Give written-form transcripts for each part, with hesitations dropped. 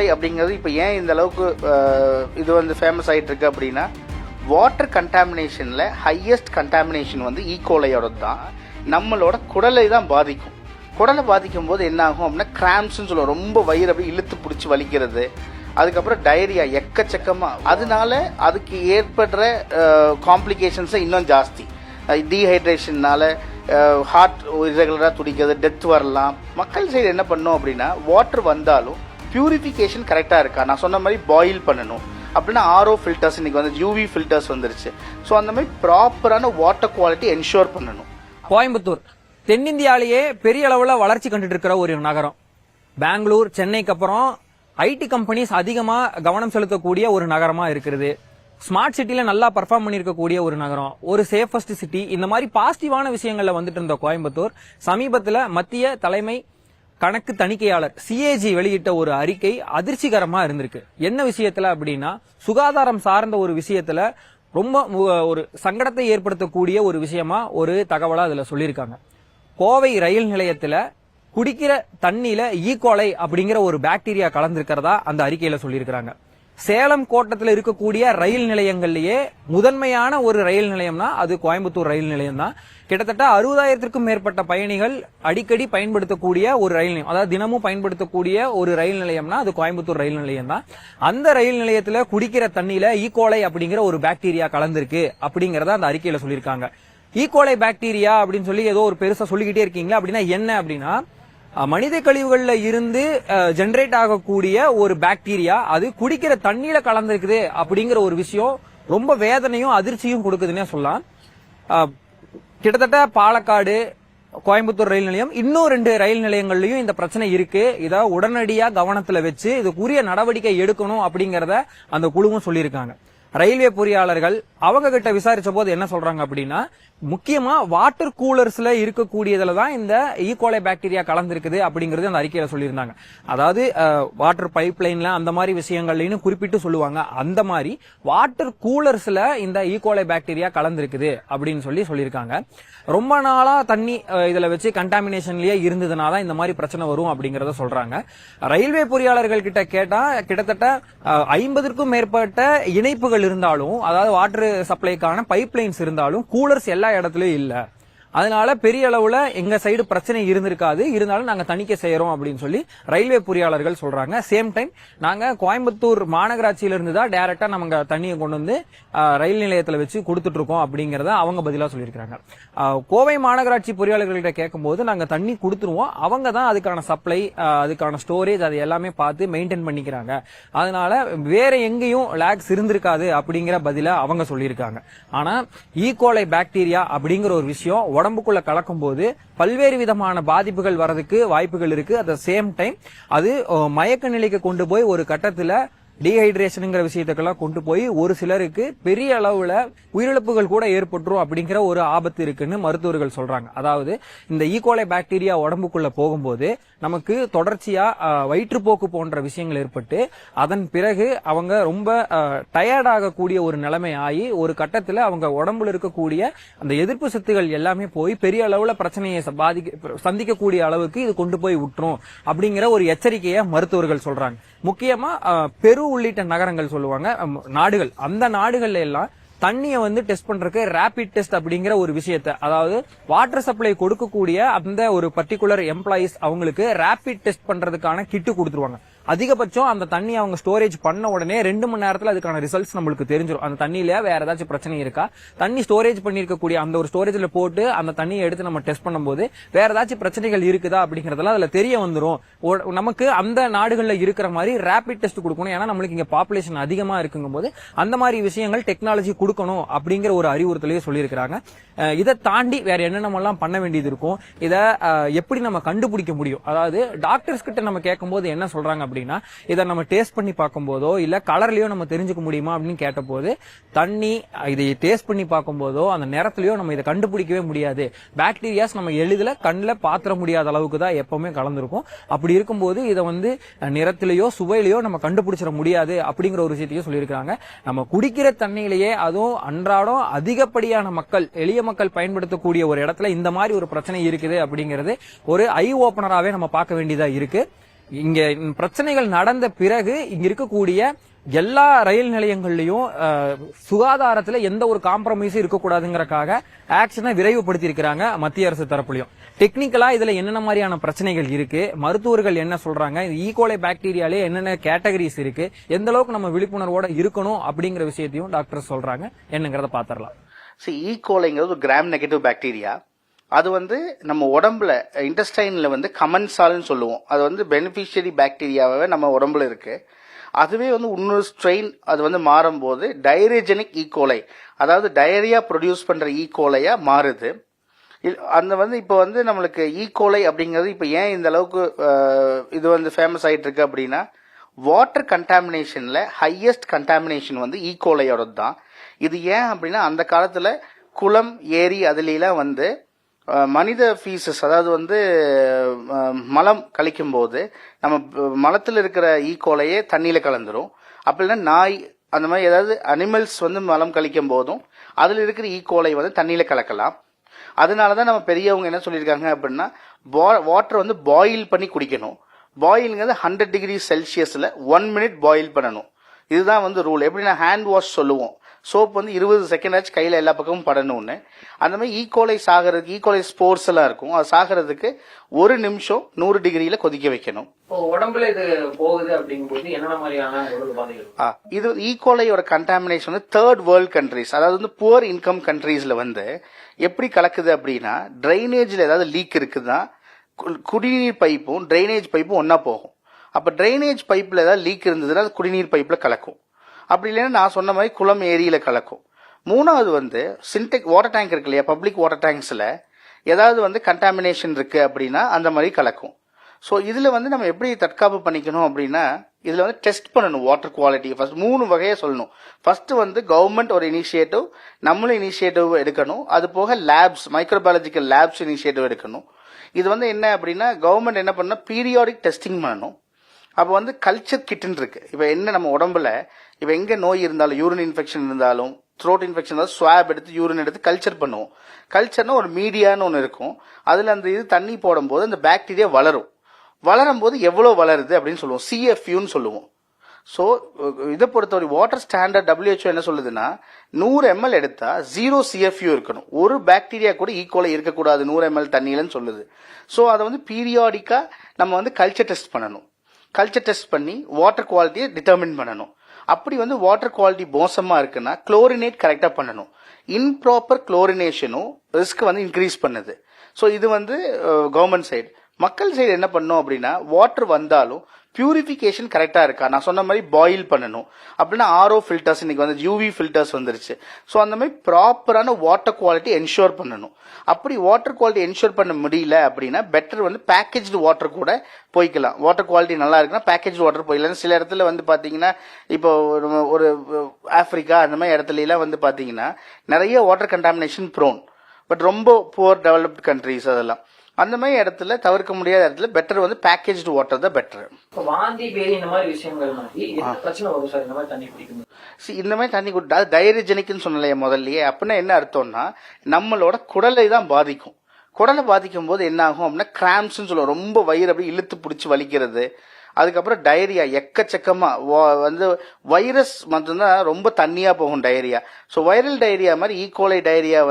E coli அப்படிங்கிறது இப்போ ஏன் இந்த அளவுக்கு இது வந்து ஃபேமஸ் ஆகிட்டு இருக்கு அப்படின்னா, வாட்டர் கண்டாமினேஷனில் ஹையஸ்ட் கண்டாமினேஷன் வந்து ஈகோலையோட தான். நம்மளோட குடலை தான் பாதிக்கும். குடலை பாதிக்கும் போது என்ன ஆகும் அப்படின்னா கிராம்ஸ்ன்னு சொல்லுவோம், ரொம்ப வயிறு அப்படி இழுத்து பிடிச்சி வலிக்கிறது, அதுக்கப்புறம் டயரியா எக்கச்சக்கமாக. அதனால அதுக்கு ஏற்படுற காம்ப்ளிகேஷன்ஸை இன்னும் ஜாஸ்தி. டீஹைட்ரேஷன்னால ஹார்ட் இரெகுலராக துடிக்கிறது, டெத் வரலாம். மக்கள் சைடு என்ன பண்ணோம் அப்படின்னா, வாட்டர் வந்தாலும் பியூரிஃபிகேஷன் கரெக்டாக இருக்கா, நான் சொன்ன மாதிரி பாயில் பண்ணணும். அப்படின்னா ஆர்ஓ ஃபில்டர்ஸ் இன்னைக்கு வந்து யூவி ஃபில்டர்ஸ் வந்துருச்சு. ஸோ அந்த மாதிரி ப்ராப்பரான வாட்டர் குவாலிட்டி என்ஷூர் பண்ணணும். கோயம்புத்தூர் தென்னிந்தியாலேயே பெரிய அளவில் வளர்ச்சி கண்டுட்டு இருக்கிற ஒரு நகரம். பெங்களூர், சென்னைக்கு அப்புறம் ஐடி கம்பெனிஸ் அதிகமா கவனம் செலுத்தக்கூடிய ஒரு நகரமா இருக்கிறது. ஸ்மார்ட் சிட்டில நல்லா பர்ஃபார்ம் பண்ணிருக்கக்கூடிய ஒரு நகரம், ஒரு சேஃபஸ்ட் சிட்டி. இந்த மாதிரி பாசிட்டிவான விஷயங்கள்ல வந்துட்டு இருந்த கோயம்புத்தூர் சமீபத்துல மத்திய தலைமை கணக்கு தணிக்கையாளர் சிஏஜி வெளியிட்ட ஒரு அறிக்கை அதிர்ச்சிகரமா இருந்திருக்கு. என்ன விஷயத்துல அப்படின்னா, சுகாதாரம் சார்ந்த ஒரு விஷயத்துல ரொம்ப ஒரு சங்கடத்தை ஏற்படுத்தக்கூடிய ஒரு விஷயமா ஒரு தகவலா அதுல சொல்லியிருக்காங்க. கோவை ரயில் நிலையத்துல குடிக்கிற தண்ணியில ஈகோலை அப்படிங்கிற ஒரு பாக்டீரியா கலந்திருக்கிறதா அந்த அறிக்கையில சொல்லியிருக்காங்க. சேலம் கோட்டத்தில் இருக்கக்கூடிய ரயில் நிலையங்கள்லயே முதன்மையான ஒரு ரயில் நிலையம்னா அது கோயம்புத்தூர் ரயில் நிலையம் தான். கிட்டத்தட்ட 60,000க்கும் மேற்பட்ட பயணிகள் அடிக்கடி பயன்படுத்தக்கூடிய ஒரு ரயில் நிலையம், அதாவது தினமும் பயன்படுத்தக்கூடிய ஒரு ரயில் நிலையம்னா அது கோயம்புத்தூர் ரயில் நிலையம் தான். அந்த ரயில் நிலையத்துல குடிக்கிற தண்ணியில ஈகோலை அப்படிங்கிற ஒரு பாக்டீரியா கலந்திருக்கு அப்படிங்கறத அந்த அறிக்கையில சொல்லியிருக்காங்க. ஈகோலை பாக்டீரியா அப்படின்னு சொல்லி ஏதோ ஒரு பெருசா சொல்லிக்கிட்டே இருக்கீங்களா அப்படின்னா என்ன அப்படின்னா, மனித கழிவுகள்ல இருந்து ஜெனரேட் ஆகக்கூடிய ஒரு பாக்டீரியா அது குடிக்கிற தண்ணியில கலந்திருக்குது அப்படிங்கிற ஒரு விஷயம் ரொம்ப வேதனையும் அதிர்ச்சியும் கொடுக்குதுன்னே சொல்லலாம். கிட்டத்தட்ட பாலக்காடு, கோயம்புத்தூர் ரயில் நிலையம், இன்னும் 2 ரயில் நிலையங்கள்லயும் இந்த பிரச்சனை இருக்கு. இதை உடனடியா கவனத்துல வச்சு இதுக்குரிய நடவடிக்கை எடுக்கணும் அப்படிங்கறத அந்த குழுவும் சொல்லியிருக்காங்க. ரயில்வே பொறியாளர்கள் அவங்க கிட்ட விசாரிச்ச போது என்ன சொல்றாங்க அப்படின்னா, முக்கியமா வாட்டர் கூலர்ஸ்ல இருக்கக்கூடியதுல தான் இந்த ஈகோலை பாக்டீரியா கலந்திருக்குது அப்படிங்கறது அந்த அறிக்கையில சொல்லியிருந்தாங்க. அதாவது வாட்டர் பைப் லைன்ல அந்த மாதிரி விஷயங்கள்லயும் குறிப்பிட்டு சொல்லுவாங்க. அந்த மாதிரி வாட்டர் கூலர்ஸ்ல இந்த ஈகோலை பாக்டீரியா கலந்திருக்குது அப்படின்னு சொல்லியிருக்காங்க. ரொம்ப நாளா தண்ணி இதுல வச்சு கண்டாமினேஷன்லயே இருந்ததுனால இந்த மாதிரி பிரச்சனை வரும் அப்படிங்கறத சொல்றாங்க. ரயில்வே பொறியாளர்கள் கிட்ட கேட்டா கிட்டத்தட்ட 50க்கும் மேற்பட்ட இணைப்புகள் இருந்தாலும், அதாவது வாட்டர் சப்ளைக்கான பைப் லைன்ஸ் இருந்தாலும் கூலர்ஸ் எல்லா இடத்துலயும் இல்ல. அதனால பெரிய அளவுல எங்க சைடு பிரச்சனை இருந்திருக்காது, இருந்தாலும் நாங்க தணிக்கை செய்யறோம் அப்படின்னு சொல்லி ரயில்வே பொறியாளர்கள் சொல்றாங்க. சேம் டைம் நாங்க கோயம்புத்தூர் மாநகராட்சியில இருந்து தான் டைரக்டா நம்ம தண்ணியை கொண்டு வந்து ரயில் நிலையத்துல வச்சு கொடுத்துட்டு இருக்கோம் அப்படிங்கறத அவங்க பதிலா சொல்லியிருக்காங்க. கோவை மாநகராட்சி பொறியாளர்கள்ட்ட கேட்கும் போது நாங்க தண்ணி கொடுத்துருவோம், அவங்க தான் அதுக்கான சப்ளை, அதுக்கான ஸ்டோரேஜ் அது எல்லாமே பார்த்து மெயின்டைன் பண்ணிக்கிறாங்க, அதனால வேற எங்கேயும் லேக்ஸ் இருந்திருக்காது அப்படிங்கிற பதில அவங்க சொல்லியிருக்காங்க. ஆனா ஈகோலை பாக்டீரியா அப்படிங்கிற ஒரு விஷயம் உடம்புக்குள்ள கலக்கும் போது பல்வேறு விதமான பாதிப்புகள் வரதுக்கு வாய்ப்புகள் இருக்கு. அட் த சேம் டைம் அது மயக்க நிலைக்கு கொண்டு போய் ஒரு கட்டத்துல டீஹைட்ரேஷன்ங்கிற விஷயத்துக்கெல்லாம் கொண்டு போய் ஒரு சிலருக்கு பெரிய அளவுல உயிரிழப்புகள் கூட ஏற்பட்டுரும் அப்படிங்கிற ஒரு ஆபத்து இருக்குன்னு மருத்துவர்கள் சொல்றாங்க. அதாவது இந்த ஈகோலை பாக்டீரியா உடம்புக்குள்ள போகும்போது நமக்கு தொடர்ச்சியா வயிற்றுப்போக்கு போன்ற விஷயங்கள் ஏற்பட்டு அதன் பிறகு அவங்க ரொம்ப டயர்ட் ஆகக்கூடிய ஒரு நிலைமை ஆகி ஒரு கட்டத்துல அவங்க உடம்புல இருக்கக்கூடிய அந்த எதிர்ப்பு சக்திகள் எல்லாமே போய் பெரிய அளவுல பிரச்சனையை சந்திக்கக்கூடிய அளவுக்கு இது கொண்டு போய் விட்டுரும் அப்படிங்கிற ஒரு எச்சரிக்கையை மருத்துவர்கள் சொல்றாங்க. முக்கியமா பெரு உள்ளிட்ட நகரங்கள் சொல்லுவாங்க, நாடுகள், அந்த நாடுகள்ல எல்லாம் தண்ணியை வந்து டெஸ்ட் பண்றதுக்கு ரேபிட் டெஸ்ட் அப்படிங்கிற ஒரு விஷயத்தை, அதாவது வாட்டர் சப்ளை கொடுக்கக்கூடிய அந்த ஒரு பர்டிகுலர் எம்ப்ளாயிஸ் அவங்களுக்கு ரேபிட் டெஸ்ட் பண்றதுக்கான கிட்டு கொடுத்துருவாங்க. அதிகபட்சம் அந்த தண்ணி அவங்க ஸ்டோரேஜ் பண்ண உடனே 2 மணி நேரத்துல அதுக்கான ரிசல்ட்ஸ் நம்மளுக்கு தெரிஞ்சிடும். அந்த தண்ணியில வேற ஏதாச்சும் பிரச்சனை இருக்கா, தண்ணி ஸ்டோரேஜ் பண்ணிருக்கக்கூடிய அந்த ஒரு ஸ்டோரேஜ்ல போட்டு அந்த தண்ணியை எடுத்து நம்ம டெஸ்ட் பண்ணும்போது வேற ஏதாச்சும் பிரச்சனைகள் இருக்குதா அப்படிங்கறதெல்லாம் அதுல தெரிய வந்துடும். நமக்கு அந்த நாடுகள்ல இருக்கிற மாதிரி ரேபிட் டெஸ்ட் கொடுக்கணும், ஏன்னா நம்மளுக்கு இங்க பாப்புலேஷன் அதிகமா இருக்குங்கும் போது அந்த மாதிரி விஷயங்கள் டெக்னாலஜி கொடுக்கணும் அப்படிங்கிற ஒரு அறிவுறுத்தலையே சொல்லியிருக்காங்க. இதை தாண்டி வேற என்னென்னலாம் பண்ண வேண்டியது இருக்கும், இதை எப்படி நம்ம கண்டுபிடிக்க முடியும், அதாவது டாக்டர்ஸ் கிட்ட நம்ம கேட்கும் போது என்ன சொல்றாங்க அப்படின்னா, இதை நம்ம டேஸ்ட் பண்ணி பார்க்கும் போதோ இல்ல கலர்லயோ நம்ம தெரிஞ்சுக்க முடியுமா அப்படின்னு கேட்டபோது, தண்ணி இதை டேஸ்ட் பண்ணி பார்க்கும் போதோ அந்த நேரத்திலயோ நம்ம இதை கண்டுபிடிக்கவே முடியாது, பாக்டீரியாஸ் நம்ம எளிதில் கண்ணில் பாத்திர முடியாத அளவுக்கு தான் எப்பவுமே கலந்துருக்கும். அப்படி இருக்கும்போது இதை வந்து நிறத்திலேயோ சுவையிலையோ நம்ம கண்டுபிடிச்சிட முடியாது அப்படிங்கிற ஒரு விஷயத்தையும் சொல்லியிருக்காங்க. நம்ம குடிக்கிற தண்ணியிலேயே அதுவும் அன்றாடம் அதிகப்படியான மக்கள், எளிய மக்கள் பயன்படுத்தக்கூடிய ஒரு இடத்துல இந்த மாதிரி ஒரு பிரச்சனை இருக்குது அப்படிங்கிறது ஒரு ஐ ஓபனராகவே நம்ம பார்க்க வேண்டியதா இருக்கு. இங்க பிரச்சனைகள் நடந்த பிறகு இங்க இருக்கக்கூடிய எல்லா ரயில் நிலையங்கள்லயும் சுகாதாரத்துல எந்த ஒரு காம்ப்ரமைஸும் இருக்கக்கூடாதுங்கறக்காக ஆக்ஷனை விரைவுபடுத்தி இருக்கிறாங்க மத்திய அரசு தரப்புலயும். டெக்னிக்கலா இதுல என்னென்ன மாதிரியான பிரச்சனைகள் இருக்கு, மருத்துவர்கள் என்ன சொல்றாங்க, ஈகோலை பாக்டீரியாலே என்னென்ன கேட்டகரிஸ் இருக்கு, எந்த அளவுக்கு நம்ம விழிப்புணர்வோட இருக்கணும் அப்படிங்கிற விஷயத்தையும் டாக்டர் சொல்றாங்க. என்னங்கறத பாத்திரலாம். ஈகோலைங்கிறது ஒரு கிராம் நெகட்டிவ் பாக்டீரியா. அது நம்ம உடம்புல இன்டெஸ்டைன்ல கமன்சால்னு சொல்லுவோம். அது பெனிஃபிஷியரி பாக்டீரியாவே நம்ம உடம்புல இருக்கு. அதுவே இன்னொரு ஸ்ட்ரெயின் அது மாறும்போது டைரேஜெனிக் ஈகோலை, அதாவது டயரியா ப்ரொடியூஸ் பண்ற ஈகோலையா மாறுது. அந்த இப்போ நம்மளுக்கு ஈகோலை அப்படிங்கிறது இப்போ ஏன் இந்த அளவுக்கு இது ஃபேமஸ் ஆயிட்டு இருக்கு அப்படின்னா, வாட்டர் கண்டாமினேஷன்ல ஹையஸ்ட் கண்டாமினேஷன் ஈகோலையோட தான். இது ஏன் அப்படின்னா, அந்த காலத்துல குளம் ஏரி அதுலாம் மனித ஃபீசஸ், அதாவது மலம் கழிக்கும் போது நம்ம மலத்தில் இருக்கிற ஈகோலையே தண்ணியில கலந்துரும். அப்படின்னா நாய் அந்த மாதிரி ஏதாவது அனிமல்ஸ் மலம் கழிக்கும் போதும் அதுல இருக்கிற ஈகோலை தண்ணியில கலக்கலாம். அதனாலதான் நம்ம பெரியவங்க என்ன சொல்லியிருக்காங்க அப்படின்னா, வாட்டர் பாயில் பண்ணி குடிக்கணும். பாயில்ங்கிறது 100 டிகிரி செல்சியஸ்ல 1 மினிட் பாயில் பண்ணணும். இதுதான் ரூல். எப்படின்னா ஹேண்ட் வாஷ் சொல்லுவோம், சோப் 20 செகண்ட் ஆச்சு கையில எல்லா பக்கமும் படணும்னு. அந்த மாதிரி ஈகோலை சாகிறதுக்கு, ஈகோலை ஸ்போர்ஸ் எல்லாம் இருக்கும், அது சாகிறதுக்கு 1 நிமிஷம் 100 டிகிரியில கொதிக்க வைக்கணும். உடம்புல இது போகுது அப்படிங்கும்போது என்ன மாதிரியான உடல் இது ஈகோலையோட கண்டாமினேஷன் தேர்ட் வேர்ல்ட் கண்ட்ரீஸ், அதாவது புவர் இன்கம் கண்ட்ரீஸ்ல எப்படி கலக்குது அப்படின்னா, டிரைனேஜ்ல ஏதாவது லீக் இருக்குதுன்னா குடிநீர் பைப்பும் டிரைனேஜ் பைப்பும் ஒன்னா போகும். அப்ப டிரைனேஜ் பைப்ல ஏதாவது லீக் இருந்ததுன்னா அது குடிநீர் பைப்ல கலக்கும். அப்படி இல்லைன்னா நான் சொன்ன மாதிரி குளம் ஏரியில கலக்கும். மூணாவது சின்டெக் வாட்டர் டேங்க் இருக்கு இல்லையா, பப்ளிக் வாட்டர் டேங்க்ஸ்ல ஏதாவது கண்டாமினேஷன் இருக்கு அப்படின்னா அந்த மாதிரி கலக்கும். ஸோ இதுல நம்ம எப்படி தற்காப்பு பண்ணிக்கணும் அப்படின்னா, இதுல டெஸ்ட் பண்ணணும் வாட்டர் குவாலிட்டி. ஃபர்ஸ்ட் 3 வகையை சொல்லணும். ஃபர்ஸ்ட் கவர்மெண்ட் ஒரு இனிஷியேட்டிவ், நம்மளும் இனிஷியேட்டிவ் எடுக்கணும். அது போக லேப்ஸ், மைக்ரோபயாலஜிக்கல் லேப்ஸ் இனிஷியேட்டிவ் எடுக்கணும். இது என்ன அப்படின்னா, கவர்மெண்ட் என்ன பண்ணா பீரியாடிக் டெஸ்டிங் பண்ணணும். அப்போ கல்ச்சர் கிட்னு இருக்கு. இப்போ என்ன நம்ம உடம்புல இப்போ எங்க நோய் இருந்தாலும், யூரின் இன்ஃபெக்ஷன் இருந்தாலும், த்ரோட் இன்ஃபெக்ஷன் இருந்தாலும் ஸ்வாப் எடுத்து யூரின் எடுத்து கல்ச்சர் பண்ணுவோம். கல்ச்சர்னா ஒரு மீடியான்னு ஒன்று இருக்கும். அதுல அந்த இது தண்ணி போடும்போது அந்த பாக்டீரியா வளரும். வளரும் போது எவ்வளவு வளருது அப்படின்னு சொல்லுவோம், CFUன்னு சொல்லுவோம். ஸோ இதை பொறுத்தவரை வாட்டர் ஸ்டாண்டர்ட் WHO என்ன சொல்லுதுன்னா, 100 ml எடுத்தா 0 CFU இருக்கணும். ஒரு பாக்டீரியா கூட ஈக்குவலா இருக்கக்கூடாது 100 ml தண்ணியிலன்னு சொல்லுது. ஸோ அதை பீரியாடிக்கா நம்ம கல்ச்சர் டெஸ்ட் பண்ணணும். கல்ச்சர் டெஸ்ட் பண்ணி வாட்டர் குவாலிட்டியை டிட்டர்மின் பண்ணணும். அப்படி வாட்டர் குவாலிட்டி மோசமா இருக்குன்னா குளோரினேட் கரெக்டா பண்ணணும். இன்ப்ராப்பர் குளோரினேஷனும் ரிஸ்க் இன்க்ரீஸ் பண்ணுது. ஸோ இது கவர்மெண்ட் சைடு. மக்கள் சைடு என்ன பண்ணும் அப்படின்னா, வாட்டர் வந்தாலும் பியூரிஃபிகேஷன் கரெக்டா இருக்கா, நான் சொன்ன மாதிரி பாயில் பண்ணணும். அப்படின்னா RO ஃபில்டர்ஸ் இன்னைக்கு UV ஃபில்டர்ஸ் வந்துருச்சு. ஸோ அந்த மாதிரி ப்ராப்பரான வாட்டர் குவாலிட்டி என்ஷூர் பண்ணணும். அப்படி வாட்டர் குவாலிட்டி என்ஷூர் பண்ண முடியல அப்படின்னா பெட்டர் பேக்கேஜ்டு வாட்டர் கூட போய்க்கலாம். வாட்டர் குவாலிட்டி நல்லா இருக்குன்னா பேக்கேஜ் வாட்டர் போயிடலாம். சில இடத்துல பாத்தீங்கன்னா, இப்போ ஒரு ஆப்பிரிக்கா அந்த மாதிரி இடத்துல எல்லாம் பாத்தீங்கன்னா நிறைய வாட்டர் கண்டாமினேஷன் ப்ரோன், பட் ரொம்ப புவர் டெவலப்ட் கண்ட்ரீஸ் அதெல்லாம். அந்த மாதிரி இடத்துல தவிர்க்க முடியாத இடத்துல பெட்டர் பேக்கேஜ்டு வாட்டர் தான் பெட்டர். வாந்தி பேதி இந்த மாதிரி விஷயங்கள் பிரச்சனை வரும் சார். இந்த மாதிரி தண்ணி குடிக்கணும். இந்த மாதிரி தண்ணி குடிச்சா டைரஜெனிக்னு சொன்னலையே முதல்லயே. அப்படின்னா என்ன அர்த்தம்னா, நம்மளோட குடலை தான் பாதிக்கும். குடலை பாதிக்கும் போது என்ன ஆகும் அப்படின்னா கிராம்ஸ்ன்னு சொல்லுவோம். ரொம்ப வயிறு அப்படி இழுத்து பிடிச்சி வலிக்கிறது. அதுக்கப்புறம் டயரியா எக்கச்சக்கமா வைரஸ் மட்டும்தான் ரொம்ப தண்ணியா போகும் டயரியா. ஸோ வைரல் டயரியா மாதிரி ஈகோலை டயரியா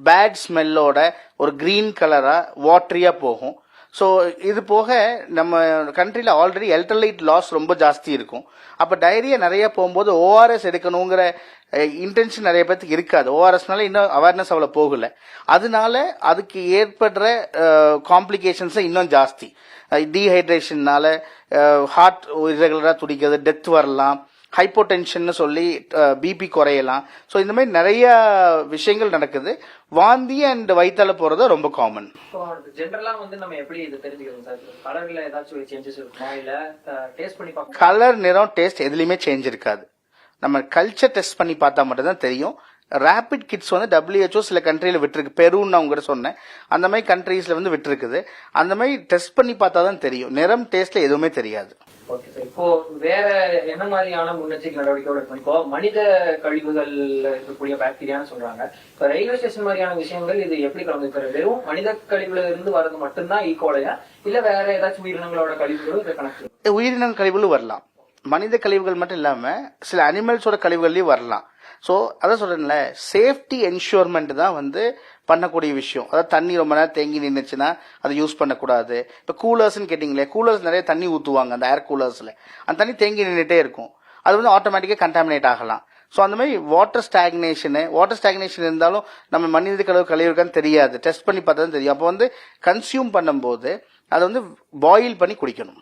பேட் ஸ்மெல்லோட ஒரு கிரீன் கலரா வாட்டரியா போகும். ஸோ இது போக நம்ம கண்ட்ரில ஆல்ரெடி எலக்ட்ரோலைட் லாஸ் ரொம்ப ஜாஸ்தி இருக்கும். அப்ப டயரியா நிறைய போகும்போது ORS எடுக்கணுங்கிற இன்டென்ஷன் நிறைய பேருக்கு இருக்காது. ORSனால இன்னும் அவேர்னஸ் அவ்வளவு போகல. அதனால அதுக்கு ஏற்படுற காம்ப்ளிகேஷன்ஸ் இன்னும் ஜாஸ்தி. டீஹைட்ரேஷன்னால ஹார்ட் இரெகுலரா துடிக்கிறது, டெத் வரலாம், ஹைப்போடென்ஷன் சொல்லி பிபி குறையலாம். ஸோ இந்த மாதிரி நிறைய விஷயங்கள் நடக்குது. வாந்தி அண்ட் வயித்தால போறது ரொம்ப காமன். ஜெனரலா நம்ம எப்படி இது தெரிஞ்சுக்கிறோம் சார்? கலர்ல ஏதாச்சும் சேஞ்சஸ் இருக்குமா, இல்ல டேஸ்ட் பண்ணி பார்க்க? கலர், நிறம், டேஸ்ட் எதுலயுமே சேஞ்ச் இருக்காது. நம்ம கல்ச்சர் டெஸ்ட் பண்ணி பார்த்தா மட்டும் தான் தெரியும். ரேபிட் கிட்ஸ் WHO சில கண்ட்ரியில விட்டுருக்கு. பெருன்னு நான் உங்ககிட்ட சொன்னேன், அந்த மாதிரி கண்ட்ரீஸ்ல விட்டுருக்குது. அந்த மாதிரி டெஸ்ட் பண்ணி பார்த்தா தான் தெரியும். நிறம், டேஸ்ட்ல எதுவுமே தெரியாது. Okay sir. இப்போ வேற என்ன மாதிரியான முன்னெச்சரிக்கை நடவடிக்கையோட இருக்கும்? இப்போ மனித கழிவுகள்ல இருக்கக்கூடிய பாக்டீரியான்னு சொல்றாங்க. இப்போ ரயில்வே ஸ்டேஷன் மாதிரியான விஷயங்கள் இது எப்படி கலந்துக்கிறது? வெறும் மனித கழிவுல இருந்து வரது மட்டும்தான் ஈகோலையா, இல்ல வேற ஏதாச்சும் உயிரினங்களோட கழிவுகளும் இதை கணக்கு? உயிரின கழிவுகளும் வரலாம். மனித கழிவுகள் மட்டும் இல்லாம சில அனிமல்ஸோட கழிவுகள்லயும் வரலாம். ஸோ அதான் சொல்றேன்ல, சேஃப்டி என்ஷூர்மெண்ட் தான் வந்து பண்ணக்கூடிய விஷயம். அதாவது தண்ணி ரொம்ப நேரம் தேங்கி நின்றுச்சுன்னா அதை யூஸ் பண்ணக்கூடாது. இப்போ கூலர்ஸ்ன்னு கேட்டிங்களே, கூலர்ஸ் நிறைய தண்ணி ஊற்றுவாங்க அந்த ஏர் கூலர்ஸில், அந்த தண்ணி தேங்கி நின்றுட்டே இருக்கும். அது வந்து ஆட்டோமேட்டிக்காக கண்டாமினேட் ஆகலாம். ஸோ அந்த மாதிரி வாட்டர் ஸ்டாக்னேஷன் இருந்தாலும் நம்ம மனித கழிவு இருக்கான்னு தெரியாது, டெஸ்ட் பண்ணி பார்த்தா தான் தெரியும். அப்போ வந்து கன்சியூம் பண்ணும்போது அதை வந்து பாயில் பண்ணி குடிக்கணும்.